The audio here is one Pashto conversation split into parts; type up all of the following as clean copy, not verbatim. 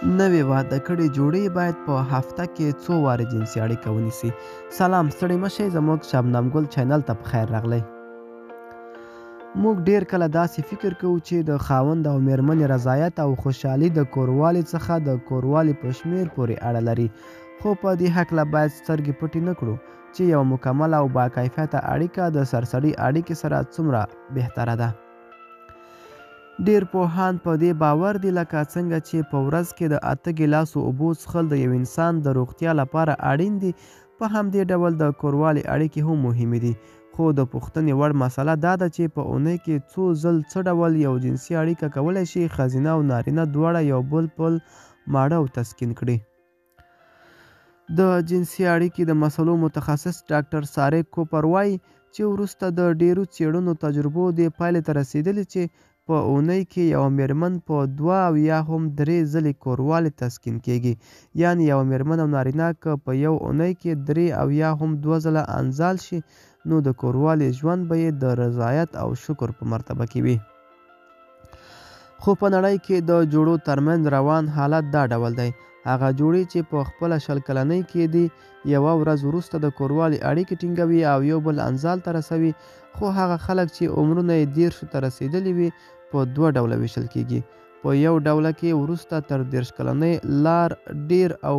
نوې واده کړې جوړې باید په هفته کې څو وارې جنسي اړیکه ونیسي. سلام، ستړي مه شئ، زموږ شبنم ګل چینل ته پخیر راغلی. موږ ډېر کله داسې فکر کوو چې د خاوند او میرمنې رضایت او خوشحالي د کوروالي څخه د کوروالي په شمېر پورې اړه لري، خو په دې هکله باید سترګې پټې نه کړو چې یو مکمله او باکیفیته اړیکه د سرسړي اړیکې سره څومره بهتره ده. ډېر پوهان په دې باور دي لکه څنګه چې په ورځ کې د 8 ګیلاسو اوبو څښل د یو انسان د روغتیا لپاره اړین دي، په همدې ډول د کوروالي اړیکې هم مهمې دي. خو د پوښتنې وړ مسله دا ده چې په اونۍ کې څو ځل څه ډول یو جنسي اړیکه کولی شي ښځینه او نارینه دواړه یو بل پل ماړه او تسکین کړي. د جنسي اړیکې د مسلو متخصص ډاکټر سارې کوپر وایي چې وروسته د ډېرو څېړنو تجربو دې پایلې ته رسېدلي چې په اونۍ کې یو میرمن په 2 او یا هم 3 ځلې کوروالي تسکین کېږي. یعنې یو میرمن او نارینه که په یو اونۍ کې 3 او یا هم 2 ځله انزال شي، نو د کوروالي ژوند به یې د رضایت او شکر په مرتبه کې وي. خو په نړۍ کې د جوړو ترمنځ روان حالت دا ډول دی. هغه جوړې چې په خپله 20 کلنۍ کې دي یوه ورځ وروسته د کوروالي اړیکې ټینګوي او یو بل انزال ته رسوي، خو هغه خلک چې عمرونه یې 30 ته رسېدلي وي په 2 ډوله ویشل کېږي. په یو ډوله کې وروسته تر 30 کلنۍ لار ډیر او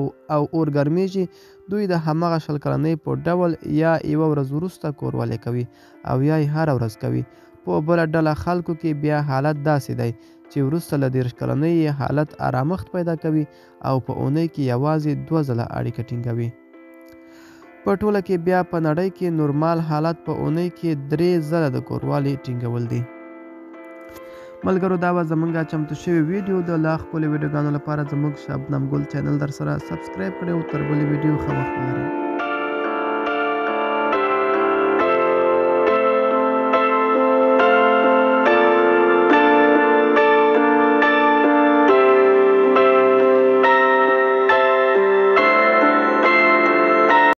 اور ګرمیږي، دوی د همغه 20 کلنۍ په ډول یا یوه ورځ وروسته کوروالي کوي او یا یې هره ورځ کوي. په بله ډله خلکو کې بیا حالت داسې دی چې وروسته له 30 کلنۍ یې حالت آرامښت پیدا کوي او په اونۍ کې یوازې 2 ځله اړیکه ټینګوي. په ټوله کې بیا په نړۍ کې نورمال حالت په اونۍ کې 3 ځله د کوروالي ټینګول دي. ملګرو، دا به زموږ چمتو شوی ویډیو د لا ښکلو ویډیوګانو لپاره زموږ شبنم ګل چینل در سره سبسکرایب کړئ او تر بلې ویډیو ښه وخت ولرئ.